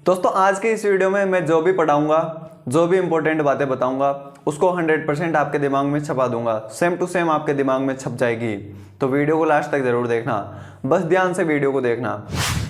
दोस्तों आज के इस वीडियो में मैं जो भी पढ़ाऊंगा, जो भी इंपॉर्टेंट बातें बताऊंगा, उसको 100% आपके दिमाग में छपा दूंगा। सेम टू सेम आपके दिमाग में छप जाएगी। तो वीडियो को लास्ट तक जरूर देखना, बस ध्यान से वीडियो को देखना।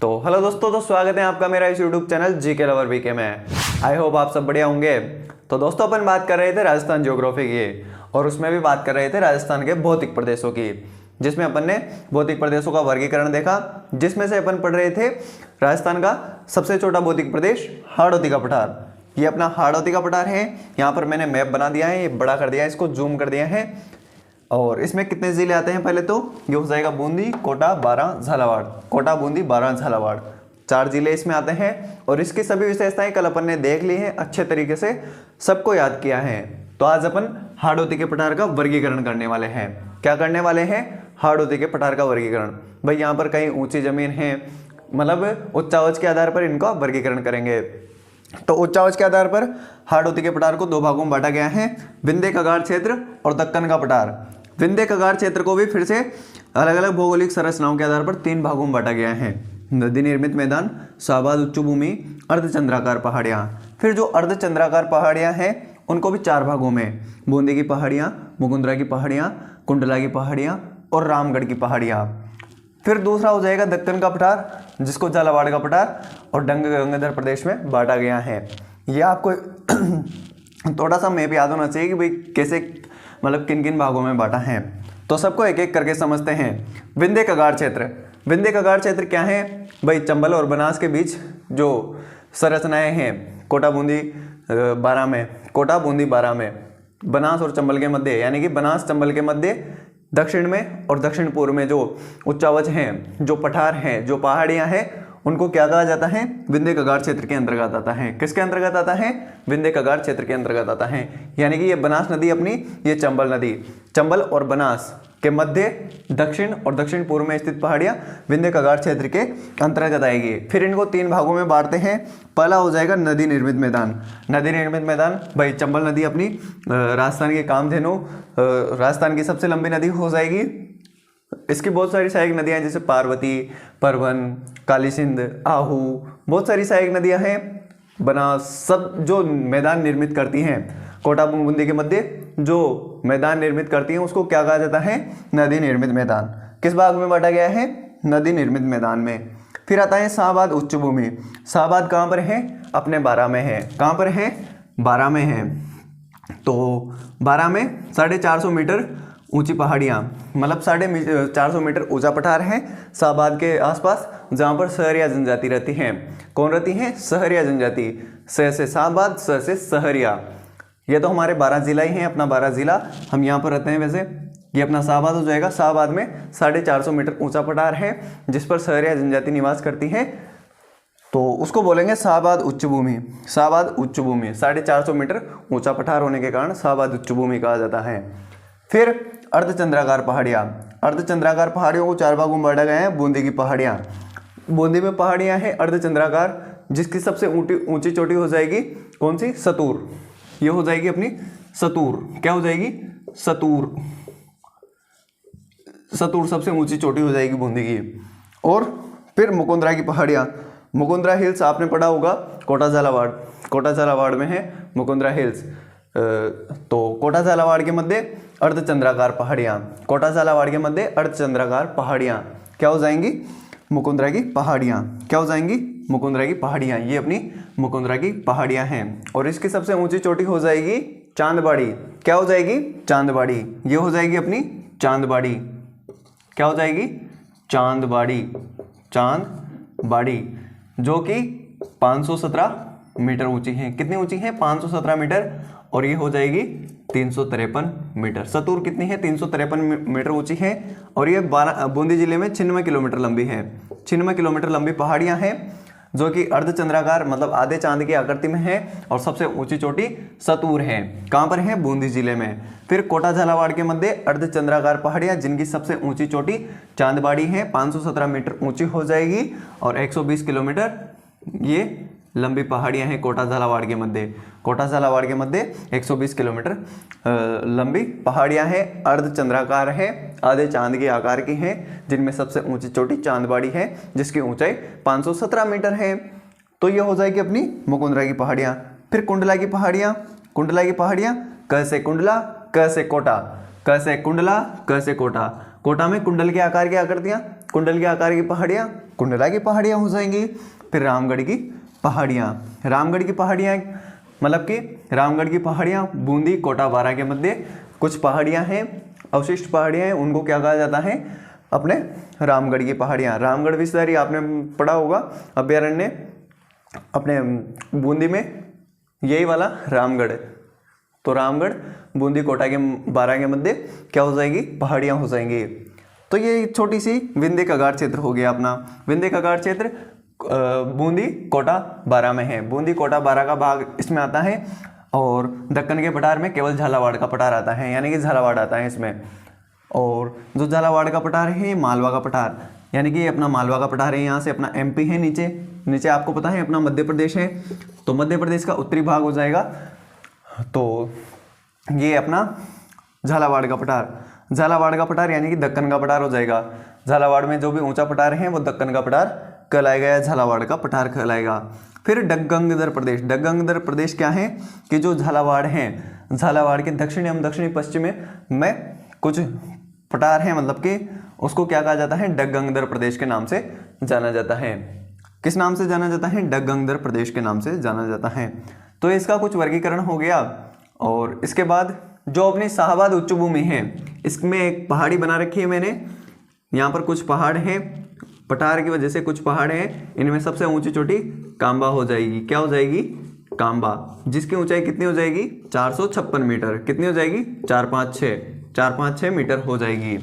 तो हेलो दोस्तों, तो स्वागत है आपका मेरा इस YouTube channel GK lover VK में। आई होप आप सब बढ़िया होंगे। तो दोस्तों अपन बात कर रहे थे राजस्थान ज्योग्राफी की, और उसमें भी बात कर रहे थे राजस्थान के भौतिक प्रदेशों की, जिसमें अपन ने भौतिक प्रदेशों का वर्गीकरण देखा, जिसमें से अपन पढ़ रहे थे राजस्थान का सबसे छोटा भौतिक प्रदेश हाड़ौती का पठार। ये अपना हाड़ौती का पठार है। यहाँ पर मैंने मैप बना दिया है, ये बड़ा कर दिया है, इसको जूम कर दिया है। और इसमें कितने जिले आते हैं, पहले तो ये हो जाएगा बूंदी, कोटा, बारां, झालावाड़। कोटा, बूंदी, बारां, झालावाड़, 4 जिले इसमें आते हैं। और इसकी सभी विशेषताएं कल अपन ने देख ली हैं, अच्छे तरीके से सबको याद किया है। तो आज अपन हाड़ौती के पठार का वर्गीकरण करने वाले हैं। क्या करने वाले हैं? हाड़ौती के पठार का वर्गीकरण। भाई यहाँ पर कहीं ऊंची जमीन है, मतलब उच्चावच के आधार पर इनका वर्गीकरण करेंगे। तो उच्चावच के आधार पर हाड़ौती के पठार को 2 भागों में बांटा गया है, विंध्य कगार क्षेत्र और दक्कन का पठार। विंध्य कगार क्षेत्र को भी फिर से अलग अलग भौगोलिक संरचनाओं के आधार पर 3 भागों में बांटा गया है, नदी निर्मित मैदान, शाहबाद उच्च भूमि, अर्धचंद्राकार पहाड़ियाँ। फिर जो अर्धचंद्राकार पहाड़ियाँ हैं उनको भी 4 भागों में, बूंदी की पहाड़ियाँ, मुकुंदरा की पहाड़ियाँ, कुंडला की पहाड़ियाँ और रामगढ़ की पहाड़ियाँ। फिर दूसरा हो जाएगा दक्कन का पठार, जिसको झालावाड़ का पठार और गंगाधर प्रदेश में बांटा गया है। ये आपको थोड़ा सा मैप याद होना चाहिए कि भाई कैसे, मतलब किन किन भागों में बांटा है। तो सबको एक एक करके समझते हैं। विंध्य कगार क्षेत्र। विंध्य कगार क्षेत्र क्या है? भाई चंबल और बनास के बीच जो संरचनाएं हैं, कोटा बूंदी बारां में, कोटा बूंदी बारां में, बनास और चंबल के मध्य, यानी कि बनास चंबल के मध्य दक्षिण में और दक्षिण पूर्व में जो उच्चावच हैं, जो पठार हैं, जो पहाड़ियां हैं, उनको क्या कहा जाता है? विंध्य कगार क्षेत्र के अंतर्गत आता है। किसके अंतर्गत आता है? विंध्य कगार क्षेत्र के अंतर्गत आता है। यानी कि ये बनास नदी अपनी, ये चंबल नदी, चंबल और बनास के मध्य दक्षिण और दक्षिण पूर्व में स्थित पहाड़ियां विंध्य कगार क्षेत्र के अंतर्गत आएगी। फिर इनको 3 भागों में बांटते हैं। पहला हो जाएगा नदी निर्मित मैदान। नदी निर्मित मैदान, भाई चंबल नदी अपनी राजस्थान की कामधेनु, राजस्थान की सबसे लंबी नदी हो जाएगी। इसकी बहुत सारी सहायक नदियां हैं, जैसे पार्वती, परवन, काली सिंध, आहू, बहुत सारी सहायक नदियां हैं। बनास सब जो मैदान निर्मित करती हैं, कोटा बूंदी के मध्य जो मैदान निर्मित करती हैं, उसको क्या कहा जाता है? नदी निर्मित मैदान। किस भाग में बांटा गया है? नदी निर्मित मैदान में। फिर आता है शाहबाद उच्च भूमि। शाहबाद कहाँ पर है? अपने बारां में है। कहाँ पर है? बारां में है। तो बारां में 450 मीटर ऊंची पहाड़ियाँ, मतलब 450 मीटर ऊंचा पठार है शाहबाद के आसपास, जहाँ पर सहरिया जनजाति रहती हैं। कौन रहती हैं? सहरिया जनजाति। स से शाहबाद, स से सहरिया। ये तो हमारे 12 जिला ही हैं, अपना 12 जिला हम यहाँ पर रहते हैं। वैसे ये अपना शाहबाद हो जाएगा। शाहबाद में 450 मीटर ऊंचा पठार है, जिस पर सहरिया जनजाति निवास करती है, तो उसको बोलेंगे शाहबाद उच्च भूमि। शाहबाद उच्च भूमि 450 मीटर ऊंचा पठार होने के कारण शाहबाद उच्च भूमि कहा जाता है। फिर अर्धचंद्राकार पहाड़ियाँ। अर्धचंद्राकार पहाड़ियों को 4 भागों में बांटा गया है। बूंदी की पहाड़ियाँ, बूंदी में पहाड़ियाँ हैं अर्धचंद्राकार, जिसकी सबसे ऊंची चोटी हो जाएगी कौन सी? सतूर। ये हो जाएगी अपनी सतूर। क्या हो जाएगी? सतूर। सतूर सबसे ऊंची चोटी हो जाएगी बूंदी की। और फिर मुकुंदरा की पहाड़ियाँ। मुकुंदरा हिल्स आपने पढ़ा होगा, कोटा झालावाड़। कोटा झालावाड़ में है मुकुंदरा हिल्स। तो कोटा झालावाड़ के मध्य अर्धचंद्राकार पहाड़ियाँ, कोटा झालावाड़ के मध्य अर्धचंद्राकार पहाड़ियाँ क्या हो जाएंगी? मुकुंदरा की पहाड़ियाँ। क्या हो जाएंगी? मुकुंदरा की पहाड़ियाँ। ये अपनी मुकुंदरा की पहाड़ियाँ हैं। और इसकी सबसे ऊंची चोटी हो जाएगी चांदबाड़ी। क्या हो जाएगी? चांदबाड़ी। ये हो जाएगी अपनी चांदबाड़ी। क्या हो जाएगी? चांदबाड़ी। चांदबाड़ी, जो कि 517 मीटर ऊंची है। कितनी ऊंची है? 517 मीटर। और ये हो जाएगी 353 मीटर। सतूर कितनी है? 353 मीटर ऊंची है। और ये बूंदी जिले में 96 किलोमीटर लंबी है। 96 किलोमीटर लंबी पहाड़ियाँ हैं, जो कि अर्धचंद्राकार, मतलब आधे चांद की आकृति में है। और सबसे ऊंची चोटी सतूर है। कहाँ पर है? बूंदी जिले में। फिर कोटा झालावाड़ के मध्य अर्धचंद्राकार पहाड़ियाँ, जिनकी सबसे ऊंची चोटी चांदबाड़ी है, 517 मीटर ऊंची हो जाएगी। और 120 किलोमीटर ये लंबी पहाड़ियां हैं कोटा झालावाड़ के मध्य। कोटा झालावाड़ के मध्य 120 किलोमीटर लंबी पहाड़ियां हैं, अर्धचंद्राकार है, आधे चांद के आकार की हैं, जिनमें सबसे ऊंची चोटी चांदबाड़ी है, जिसकी ऊंचाई 517 मीटर है। तो ये हो जाएगी अपनी मुकुंदरा की पहाड़ियाँ। फिर कुंडला की पहाड़ियाँ, कुंडला की पहाड़ियाँ क से कुंडला, क से कोटा, क से कुंडला, क से कोटा। कोटा में कुंडल के आकार की आकृतियाँ, कुंडल के आकार की पहाड़ियाँ कुंडला की पहाड़ियाँ हो जाएंगी। फिर रामगढ़ की पहाड़ियाँ, रामगढ़ की पहाड़ियाँ मतलब कि रामगढ़ की पहाड़ियाँ बूंदी कोटा बारा के मध्य कुछ पहाड़ियाँ हैं, अवशिष्ट पहाड़ियाँ हैं, उनको क्या कहा जाता है? अपने रामगढ़ की पहाड़ियाँ। रामगढ़ विस्तारी आपने पढ़ा होगा अभ्यारण्य अपने बूंदी में, यही वाला रामगढ़। तो रामगढ़ बूंदी कोटा के बारा के मध्य क्या हो जाएगी? पहाड़ियाँ हो जाएंगी। तो ये छोटी सी विंध्य कगार क्षेत्र हो गया अपना। विंध्य कगार क्षेत्र बूंदी कोटा बारा में है, बूंदी कोटा बारा का भाग इसमें आता है। और दक्कन के पठार में केवल झालावाड़ का पठार आता है, यानी कि झालावाड़ आता है इसमें। और जो झालावाड़ का पठार है ये मालवा का पठार, यानी कि अपना मालवा का पठार है। यहाँ से अपना एमपी है, नीचे नीचे आपको पता है अपना मध्य प्रदेश है, तो मध्य प्रदेश का उत्तरी भाग हो जाएगा। तो ये अपना झालावाड़ का पठार, झालावाड़ का पठार यानी कि दक्कन का पठार हो जाएगा। झालावाड़ में जो भी ऊंचा पठार है वो दक्कन का पठार कहलाएगा या झालावाड़ का पठार कहलाएगा। फिर डगंगदर प्रदेश, डगंगदर प्रदेश क्या है कि जो झालावाड़ है, झालावाड़ के दक्षिण एवं दक्षिणी पश्चिम में कुछ पठार हैं, मतलब कि उसको क्या कहा जाता है? डगंगदर प्रदेश के नाम से जाना जाता है। किस नाम से जाना जाता है? डगंगदर प्रदेश के नाम से जाना जाता है। तो इसका कुछ वर्गीकरण हो गया। और इसके बाद जो अपनी शाहबाद उच्च भूमि है, इसमें एक पहाड़ी बना रखी है मैंने। यहाँ पर कुछ पहाड़ हैं, पठार की वजह से कुछ पहाड़ हैं, इनमें सबसे ऊंची चोटी कांबा हो जाएगी। क्या हो जाएगी? कांबा, जिसकी ऊंचाई कितनी हो जाएगी? 456 मीटर। कितनी हो जाएगी? 456 मीटर हो जाएगी।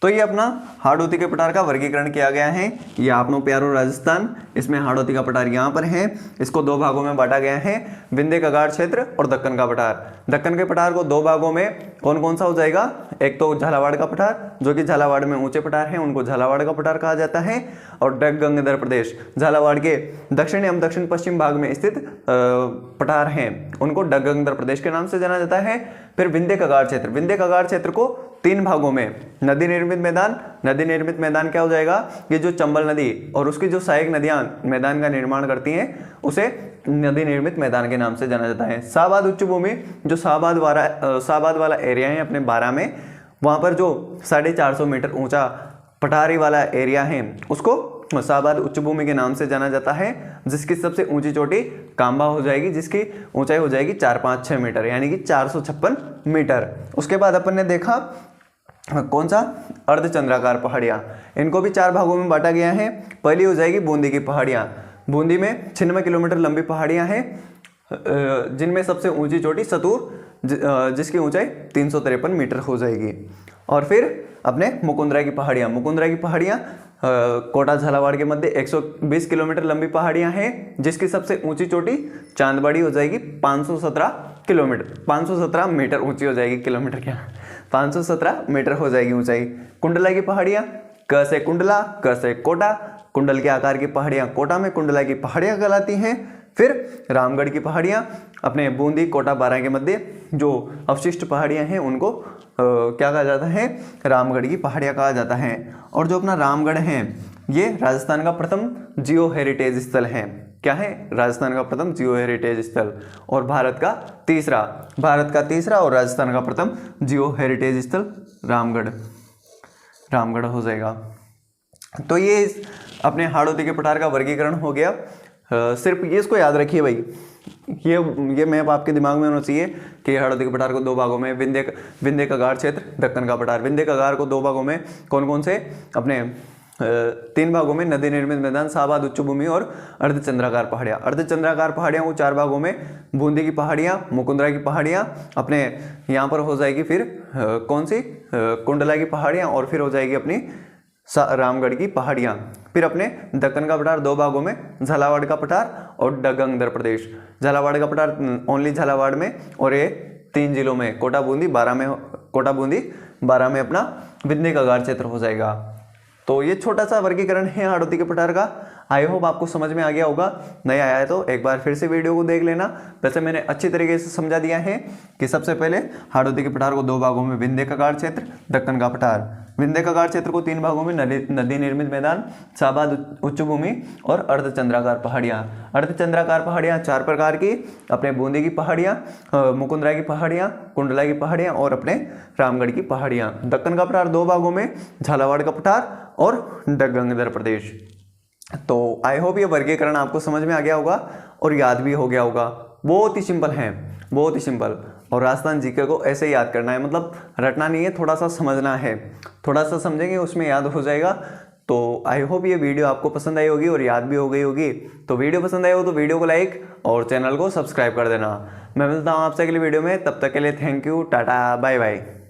तो ये अपना हाड़ौती के पठार का वर्गीकरण किया गया है। ये आपनो प्यारो राजस्थान, इसमें हाड़ौती का पठार यहाँ पर है। इसको दो भागों में बांटा गया है, विंध्य कगार क्षेत्र और दक्कन का पठार। दक्कन के पठार को दो भागों में कौन कौन सा हो जाएगा? एक तो झालावाड़ का पठार, जो कि झालावाड़ में ऊंचे पठार हैं, उनको झालावाड़ का पठार कहा जाता है। और डगंगदर प्रदेश, झालावाड़ के दक्षिण एवं दक्षिण पश्चिम भाग में स्थित पठार हैं, उनको डगंगदर प्रदेश के नाम से जाना जाता है। फिर विंध्य कगार क्षेत्र, विंध्य कगार क्षेत्र को तीन भागों में, नदी निर्मित मैदान, नदी निर्मित मैदान क्या हो जाएगा? ये जो चंबल नदी और उसकी जो सहायक नदियां मैदान का निर्माण करती हैं, उसे नदी निर्मित मैदान के नाम से जाना जाता है। शाहबाद उच्च भूमि, जो शाहबाद वाला एरिया है अपने बारा में, वहां पर जो 450 मीटर ऊंचा पठारी वाला एरिया है, उसको शाहबाद उच्च भूमि के नाम से जाना जाता है, जिसकी सबसे ऊंची चोटी कांबा हो जाएगी, जिसकी ऊंचाई हो जाएगी 456 मीटर, यानी कि 456 मीटर। उसके बाद अपन ने देखा कौन सा? अर्धचंद्राकार पहाड़ियाँ। इनको भी चार भागों में बांटा गया है। पहली हो जाएगी बूंदी की पहाड़ियाँ। बूंदी में 96 किलोमीटर लंबी पहाड़ियाँ हैं, जिनमें सबसे ऊंची चोटी सतूर, जिसकी ऊंचाई 353 मीटर हो जाएगी। और फिर अपने मुकुंदरा की पहाड़ियाँ, मुकुंदरा की पहाड़ियाँ कोटा झालावाड़ के मध्य 120 किलोमीटर लंबी पहाड़ियाँ हैं, जिसकी सबसे ऊंची चोटी चांदबाड़ी हो जाएगी 517 किलोमीटर, 517 मीटर ऊंची हो जाएगी, किलोमीटर क्या, 517 मीटर हो जाएगी ऊंचाई। कुंडला की पहाड़ियाँ, क से कुंडला, क से कोटा, कुंडल के आकार की पहाड़ियाँ कोटा में कुंडला की पहाड़ियाँ कहलाती हैं। फिर रामगढ़ की पहाड़ियाँ अपने बूंदी कोटा बारा के मध्य जो अवशिष्ट पहाड़ियाँ हैं, उनको क्या कहा जाता है? रामगढ़ की पहाड़ियाँ कहा जाता है। और जो अपना रामगढ़ है, ये राजस्थान का प्रथम जियो हेरिटेज स्थल है। क्या है? राजस्थान का प्रथम जियो हेरिटेज स्थल और भारत का तीसरा और राजस्थान का प्रथम जियो हेरिटेज स्थल रामगढ़ हो जाएगा। तो ये अपने हाड़ौती के पठार का वर्गीकरण हो गया। सिर्फ ये इसको याद रखिए भाई, ये मैप आपके दिमाग में होना चाहिए कि हाड़ौती के पठार को दो भागों में, विंध्य कगार क्षेत्र, दक्कन का पठार। विंध्य कगार को दो भागों में कौन कौन से? अपने तीन भागों में नदी निर्मित मैदान, शाहबाद उच्च भूमि और अर्धचंद्राकार पहाड़ियाँ। अर्धचंद्राकार पहाड़ियाँ को चार भागों में, बूंदी की पहाड़ियाँ, मुकुंदरा की पहाड़ियाँ, अपने यहाँ पर हो जाएगी फिर कौन सी? कुंडला की पहाड़ियाँ, और फिर हो जाएगी अपनी रामगढ़ की पहाड़ियाँ। फिर अपने दक्कन का पठार दो भागों में, झालावाड़ का पठार और डगंगदर प्रदेश। झालावाड़ का पठार ओनली झालावाड़ में, और ये तीन जिलों में कोटा बूंदी बारा में अपना विंध्य कगार क्षेत्र हो जाएगा। तो ये छोटा सा वर्गीकरण है हाड़ौती के पठार का। आई होप आपको समझ में आ गया होगा। नहीं आया है तो एक बार फिर से वीडियो को देख लेना। वैसे मैंने अच्छी तरीके से समझा दिया है कि सबसे पहले हाड़ौती के पठार को दो भागों में, विंध्य कगार क्षेत्र, दक्कन का पठार। विंध्य का क्षेत्र को 3 भागों में नदी निर्मित मैदान, शाहबाद उच्च भूमि और अर्धचंद्राकार पहाड़ियाँ। अर्धचंद्राकार पहाड़ियाँ 4 प्रकार की, अपने बूंदी की पहाड़ियाँ, मुकुंदरा की पहाड़ियाँ, कुंडला की पहाड़ियाँ और अपने रामगढ़ की पहाड़ियाँ। दक्कन का पठार 2 भागों में, झालावाड़ का पठार और गंगाधर प्रदेश। तो आई होप ये वर्गीकरण आपको समझ में आ गया होगा और याद भी हो गया होगा। बहुत ही सिंपल है, बहुत ही सिंपल। और राजस्थान जीके को ऐसे याद करना है, मतलब रटना नहीं है, थोड़ा सा समझना है, थोड़ा सा समझेंगे उसमें याद हो जाएगा। तो आई होप ये वीडियो आपको पसंद आई होगी और याद भी हो गई होगी। तो वीडियो पसंद आई हो तो वीडियो को लाइक और चैनल को सब्सक्राइब कर देना। मैं मिलता हूँ आपसे अगली वीडियो में, तब तक के लिए thank you, tata, bye bye.